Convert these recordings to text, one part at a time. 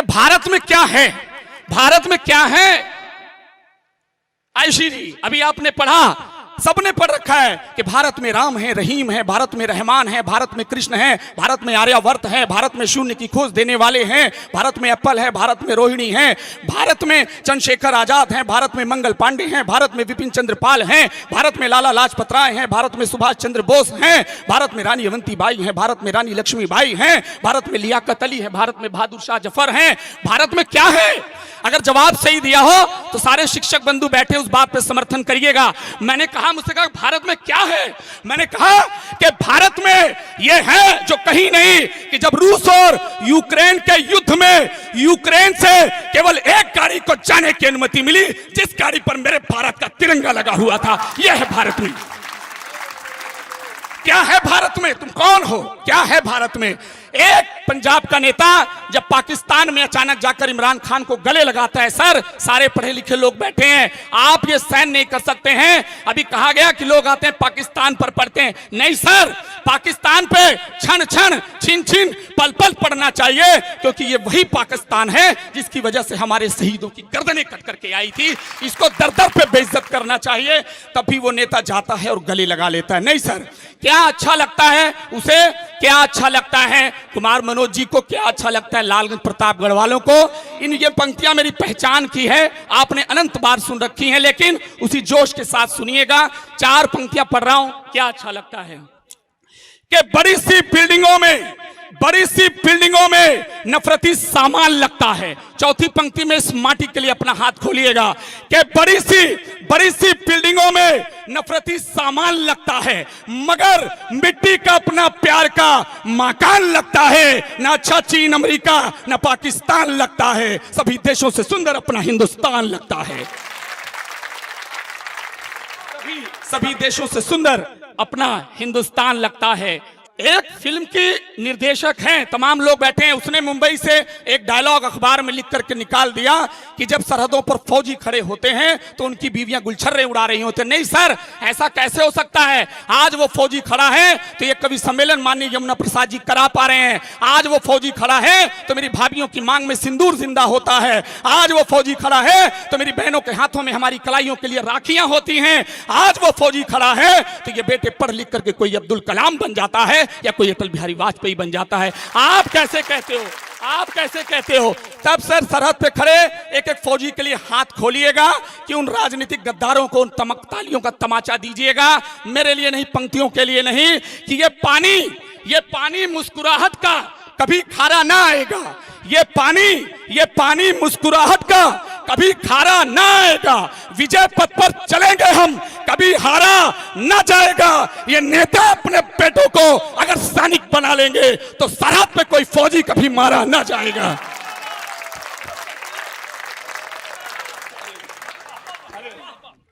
भारत में क्या है, भारत में क्या है आयशी जी, अभी आपने पढ़ा, सबने पढ़ रखा है कि भारत में राम है, रहीम है, भारत में रहमान है, भारत में कृष्ण है, भारत में आर्यवर्त है, भारत में शून्य की खोज देने वाले हैं, भारत में एप्पल है, भारत में रोहिणी है, भारत में चंद्रशेखर आजाद हैं, भारत में मंगल पांडे हैं, भारत में विपिन चंद्र पाल हैं, भारत में लाला लाजपत राय हैं, भारत में सुभाष चंद्र बोस हैं, भारत में रानी अवंतीबाई हैं, भारत में रानी लक्ष्मीबाई हैं, भारत में लियाकत अली है, भारत में बहादुर शाह जफर हैं। भारत में क्या है? अगर जवाब सही दिया हो तो सारे शिक्षक बंधु बैठे उस बात पे समर्थन करिएगा। मैंने कहा, मुझसे कहा भारत में क्या है? मैंने कहा कि भारत में यह है जो कहीं नहीं कि जब रूस और यूक्रेन के युद्ध में यूक्रेन से केवल एक गाड़ी को जाने की अनुमति मिली, जिस गाड़ी पर मेरे भारत का तिरंगा लगा हुआ था। यह है भारत में। क्या है भारत में? तुम कौन हो? क्या है भारत में? एक पंजाब का नेता जब पाकिस्तान में अचानक जाकर इमरान खान को गले लगाता है, सर सारे पढ़े लिखे लोग बैठे हैं, आप ये सहन नहीं कर सकते हैं। अभी कहा गया कि लोग आते हैं पाकिस्तान पर पढ़ते हैं, नहीं सर, पाकिस्तान पे क्षण क्षण छिन छिन पल पल पढ़ना चाहिए, क्योंकि ये वही पाकिस्तान है जिसकी वजह से हमारे शहीदों की गर्दनें कट करके आई थी। इसको दर दर पे बेइज्जत करना चाहिए। तभी वो नेता जाता है और गले लगा लेता है। नहीं सर, क्या अच्छा लगता है उसे? क्या अच्छा लगता है कुमार मनोज जी को? क्या अच्छा लगता है लालगंज प्रतापगढ़ वालों को? इन ये पंक्तियां मेरी पहचान की है, आपने अनंत बार सुन रखी हैं, लेकिन उसी जोश के साथ सुनिएगा। 4 पंक्तियां पढ़ रहा हूं। क्या अच्छा लगता है कि बड़ी सी बिल्डिंगों में नफरती सामान लगता है। चौथी पंक्ति में इस माटी के लिए अपना हाथ खोलिएगा कि बड़ी सी बिल्डिंगों में नफरती सामान लगता है, मगर मिट्टी का अपना प्यार का मकान लगता है। ना अच्छा चीन अमेरिका ना पाकिस्तान लगता है, सभी देशों से सुंदर अपना हिंदुस्तान लगता है। सभी देशों से सुंदर अपना हिंदुस्तान लगता है। एक फिल्म की निर्देशक हैं, तमाम लोग बैठे हैं, उसने मुंबई से एक डायलॉग अखबार में लिख करके निकाल दिया कि जब सरहदों पर फौजी खड़े होते हैं तो उनकी बीवियां गुलछर्रे उड़ा रही होते। नहीं सर, ऐसा कैसे हो सकता है? आज वो फौजी खड़ा है तो ये कवि सम्मेलन माननीय यमुना प्रसाद जी करा पा रहे हैं। आज वो फौजी खड़ा है तो मेरी भाभियों की मांग में सिंदूर जिंदा होता है। आज वो फौजी खड़ा है तो मेरी बहनों के हाथों में हमारी कलाइयों के लिए राखियां होती हैं। आज वो फौजी खड़ा है तो ये बेटे पढ़ लिख करके कोई अब्दुल कलाम बन जाता है या कोई अटल बिहारी वाजपेयी बन जाता है। आप कैसे कहते हो? आप कैसे कहते हो? तब सर सरहद पे खड़े एक एक फौजी के लिए हाथ खोलिएगा कि उन राजनीतिक गद्दारों को उन तालियों का तमाचा दीजिएगा। मेरे लिए नहीं, पंक्तियों के लिए नहीं, कि ये पानी मुस्कुराहट का कभी खारा ना आएगा। ये पानी मुस्कुराहट का कभी खारा ना आएगा। विजय पथ पर चलेंगे हम, कभी हारा ना जाएगा। ये नेता अपने बेटों को अगर सैनिक बना लेंगे तो सरहद पे कोई फौजी कभी मारा ना जाएगा।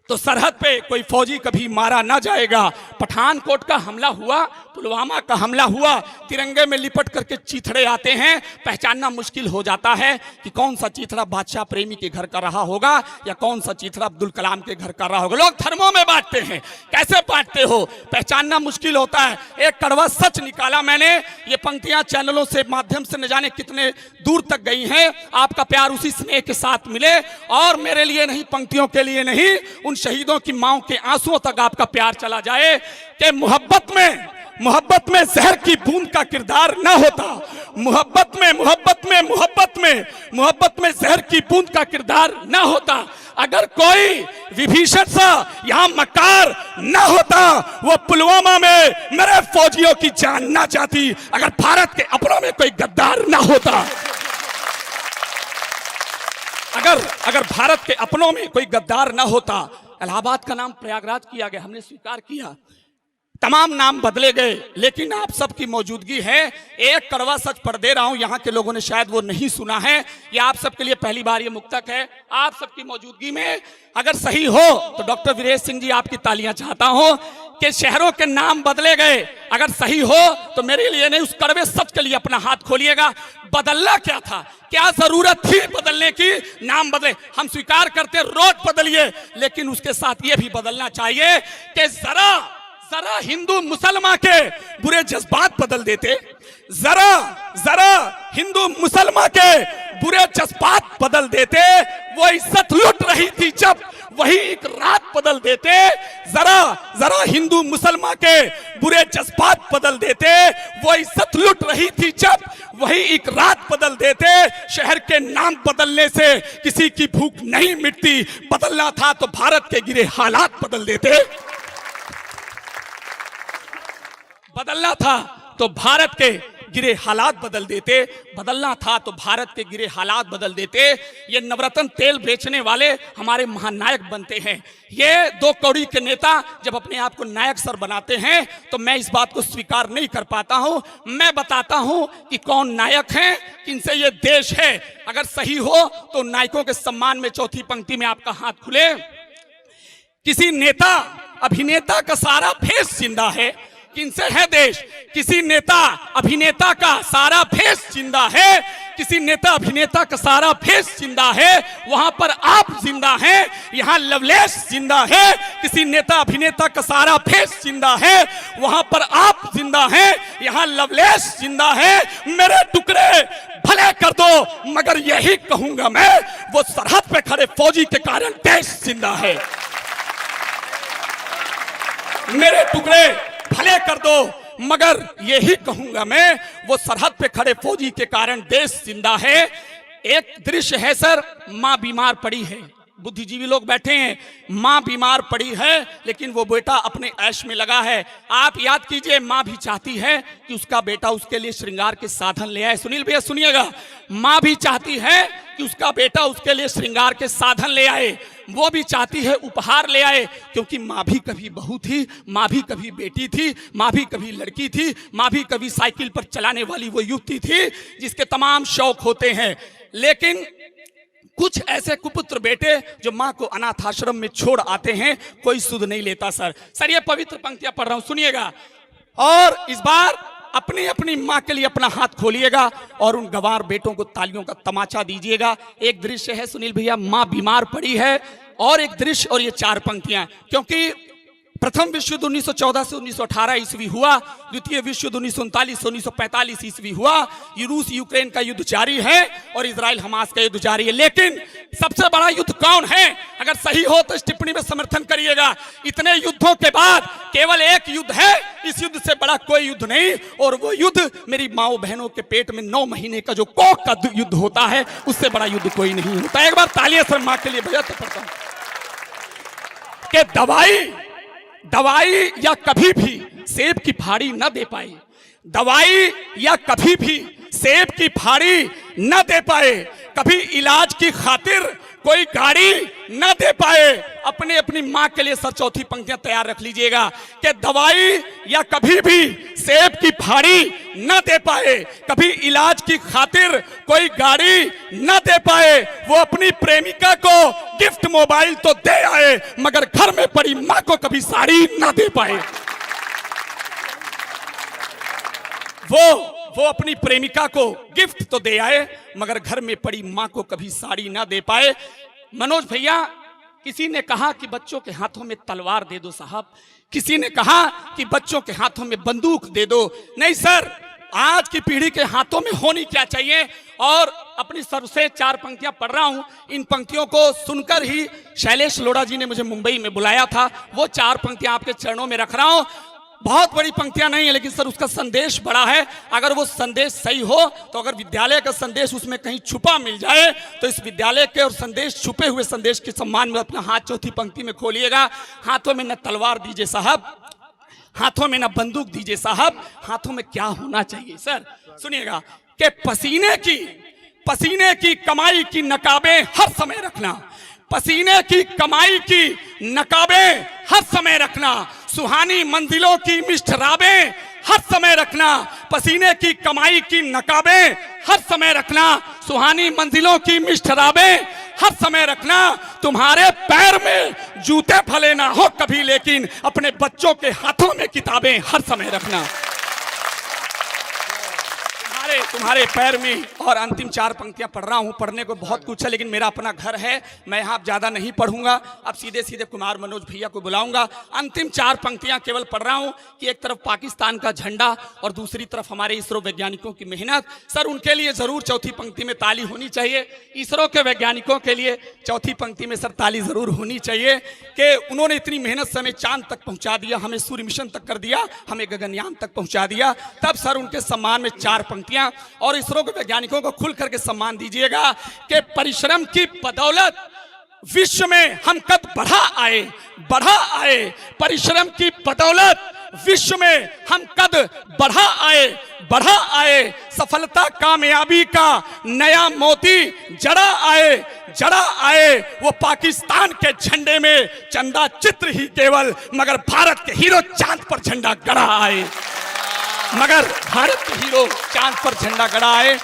तो सरहद पे कोई फौजी कभी मारा ना जाएगा। पठानकोट का हमला हुआ, पुलवामा का हमला हुआ, तिरंगे में लिपट करके चीथड़े आते हैं। पहचानना मुश्किल हो जाता है कि कौन सा चीथड़ा बादशाह प्रेमी के घर का रहा होगा या कौन सा चीथड़ा अब्दुल कलाम के घर का रहा होगा। लोग धर्मों में बांटते हैं, कैसे बांटते हो? पहचानना मुश्किल होता है। एक कड़वा सच निकाला मैंने। ये पंक्तियां चैनलों से माध्यम से न जाने कितने दूर तक गई हैं। आपका प्यार उसी स्नेह के साथ मिले, और मेरे लिए नहीं, पंक्तियों के लिए नहीं, उन शहीदों की मांओं के आंसुओं तक आपका प्यार चला जाए कि मोहब्बत में जहर की बूंद का किरदार ना होता। मोहब्बत में जहर की बूंद का किरदार ना होता। अगर कोई विभीषण सा यहां मकार ना होता, वो पुलवामा में मेरे फौजियों की जान ना जाती। अगर भारत के अपनों में कोई गद्दार ना होता, अगर भारत के अपनों में कोई गद्दार ना होता। इलाहाबाद का नाम प्रयागराज किया गया, हमने स्वीकार किया। तमाम नाम बदले गए, लेकिन आप सबकी मौजूदगी है। एक कड़वा सच पढ़ दे रहा हूं, यहां के लोगों ने शायद वो नहीं सुना है। ये आप सबके लिए पहली बार ये मुक्तक है। आप सबकी मौजूदगी में अगर सही हो तो डॉक्टर वीरेश सिंह जी आपकी तालियां चाहता हूं कि शहरों के नाम बदले गए। अगर सही हो तो मेरे लिए नहीं, उस कड़वे सच के लिए अपना हाथ खोलिएगा। बदलना क्या था? क्या जरूरत थी बदलने की? नाम बदले, हम स्वीकार करते, रोड बदलिए, लेकिन उसके साथ ये भी बदलना चाहिए कि जरा हिंदू मुसलमान के बुरे जज्बात बदल देते, जरा हिंदू मुसलमान के बुरे जज्बात बदल देते। वो इज्जत लुट रही थी जब, वही एक रात बदल देते। जरा हिंदू मुसलमान के बुरे जज्बात बदल देते। वो इज्जत लुट रही थी जब, वही एक रात बदल देते। शहर के नाम बदलने से किसी की भूख नहीं मिटती, बदलना था तो भारत के गिरे हालात बदल देते। बदलना था तो भारत के गिरे हालात बदल देते। बदलना था तो भारत के गिरे हालात बदल देते। ये नवरत्न तेल बेचने वाले हमारे महानायक बनते हैं। ये दो कौड़ी के नेता जब अपने आप को नायक सर बनाते हैं तो मैं इस बात को स्वीकार नहीं कर पाता हूं। मैं बताता हूं कि कौन नायक हैं, किनसे ये देश है। अगर सही हो तो नायकों के सम्मान में चौथी पंक्ति में आपका हाथ खुले। किसी नेता अभिनेता का सारा फेस जिंदा है, किनसे है देश? किसी नेता अभिनेता का सारा फेस जिंदा है, किसी नेता अभिनेता का सारा फेस जिंदा है, वहां पर आप जिंदा हैं, यहां लवलेश जिंदा है। किसी नेता अभिनेता का सारा फेस जिंदा है, वहां पर आप जिंदा हैं, यहां लवलेश जिंदा है। मेरे टुकड़े भले कर दो मगर यही कहूंगा मैं, वो सरहद पे खड़े फौजी के कारण देश जिंदा है। मेरे टुकड़े भले कर दो मगर यही कहूंगा मैं, वो सरहद पे खड़े फौजी के कारण देश जिंदा है। एक दृश्य है सर, मां बीमार पड़ी है, बुद्धिजीवी लोग बैठे हैं, मां बीमार पड़ी है लेकिन वो बेटा अपने ऐश में लगा है। आप याद कीजिए, मां भी चाहती है कि उसका बेटा उसके लिए श्रृंगार के साधन ले आए। सुनील भैया सुनिएगा, मां भी चाहती है कि उसका बेटा उसके लिए श्रृंगार के साधन ले आए, वो भी चाहती है उपहार ले आए, क्योंकि मां भी कभी बहू थी, मां भी कभी बेटी थी, मां भी कभी लड़की थी, मां भी कभी साइकिल पर चलाने वाली वो युवती थी जिसके तमाम शौक होते हैं। लेकिन कुछ ऐसे कुपुत्र बेटे जो मां को अनाथ आश्रम में छोड़ आते हैं, कोई सुध नहीं लेता। सर ये पवित्र पंक्तियां पढ़ रहा हूं, सुनिएगा। और इस बार अपनी अपनी मां के लिए अपना हाथ खोलिएगा और उन गंवार बेटों को तालियों का तमाचा दीजिएगा। एक दृश्य है सुनील भैया, मां बीमार पड़ी है, और एक दृश्य और ये चार पंक्तियां, क्योंकि प्रथम विश्व युद्ध 1914 से 1918 ईस्वी हुआ, द्वितीय विश्व युद्ध 1939 से 1945 ईस्वी हुआ, रूस यूक्रेन का युद्ध जारी है और इजराइल हमास का युद्ध जारी है। लेकिन सबसे बड़ा युद्ध कौन है? अगर सही हो तो इस टिप्पणी में समर्थन करिएगा। इतने युद्धों के बाद केवल एक युद्ध है, इस युद्ध से बड़ा कोई युद्ध नहीं, और वो युद्ध मेरी माओ बहनों के पेट में 9 महीने का जो कोख का युद्ध होता है, उससे बड़ा युद्ध कोई नहीं होता। एक बार तालियां सर मां के लिए बजा तो पड़ता हूं कि दवाई या कभी भी सेब की फाड़ी न दे पाए, दवाई या कभी भी सेब की फाड़ी न दे पाए, कभी इलाज की खातिर कोई गाड़ी न दे पाए। अपने अपनी मां के लिए सर चौथी पंक्तियां तैयार रख लीजिएगा कि दवाई या कभी भी सेब की फाड़ी न दे पाए, कभी इलाज की खातिर कोई गाड़ी न दे पाए, वो अपनी प्रेमिका को गिफ्ट मोबाइल तो दे आए मगर घर में पड़ी मां को कभी साड़ी न दे पाए। वो अपनी प्रेमिका को गिफ्ट तो दे आए मगर घर में पड़ी मां को कभी साड़ी ना दे पाए। मनोज भैया, किसी ने कहा कि बच्चों के हाथों में तलवार दे दो साहब, किसी ने कहा कि बच्चों के हाथों में बंदूक दे दो। नहीं सर, आज की पीढ़ी के हाथों में होनी क्या चाहिए। और अपनी सर से 4 पंक्तियां पढ़ रहा हूं, इन पंक्तियों को सुनकर ही शैलेश लोढ़ा जी ने मुझे मुंबई में बुलाया था, वो 4 पंक्तियां आपके चरणों में रख रहा हूं। बहुत बड़ी पंक्तियां नहीं है लेकिन सर उसका संदेश बड़ा है। अगर वो संदेश सही हो तो अगर विद्यालय का संदेश उसमें कहीं छुपा मिल जाए तो इस विद्यालय के और संदेश, छुपे हुए संदेश के सम्मान में अपना हाथ चौथी पंक्ति में खोलिएगा। हाथों में न तलवार दीजिए साहब, हाथों में न बंदूक दीजिए साहब, हाथों में क्या होना चाहिए सर? सुनिएगा कि पसीने की कमाई की नकाबें हर समय रखना, पसीने की कमाई की नकाबें हर समय रखना, सुहानी मंजिलों की मिष्ट राबें हर समय रखना, पसीने की कमाई की नकाबें हर समय रखना, सुहानी मंजिलों की मिष्ट राबें हर समय रखना। तुम्हारे पैर में जूते भले ना हो कभी लेकिन अपने बच्चों के हाथों में किताबें हर समय रखना। तुम्हारे पैर में। और अंतिम 4 पंक्तियां पढ़ रहा हूं, पढ़ने को बहुत कुछ है लेकिन मेरा अपना घर है, मैं यहाँ ज्यादा नहीं पढ़ूंगा। अब सीधे सीधे कुमार मनोज भैया को बुलाऊंगा। अंतिम 4 पंक्तियां केवल पढ़ रहा हूं कि एक तरफ पाकिस्तान का झंडा और दूसरी तरफ हमारे इसरो वैज्ञानिकों की मेहनत। सर उनके लिए जरूर चौथी पंक्ति में ताली होनी चाहिए। इसरो के वैज्ञानिकों के लिए चौथी पंक्ति में सर ताली जरूर होनी चाहिए कि उन्होंने इतनी मेहनत से हमें चांद तक पहुंचा दिया, हमें सूर्य मिशन तक कर दिया, हमें गगनयान तक पहुंचा दिया। तब सर उनके सम्मान में 4 पंक्तियां और इसरो के वैज्ञानिकों को खुल करके सम्मान दीजिएगा कि परिश्रम की बदौलत विश्व में हम कद बढ़ा आए, परिश्रम की बदौलत विश्व में हम कद बढ़ा आए, सफलता कामयाबी का नया मोती जड़ा आए, वो पाकिस्तान के झंडे में चंदा चित्र ही केवल, मगर भारत के हीरो चांद पर झंडा गड़ा आए, मगर भारत के हीरो चांद पर झंडा गड़ा आए।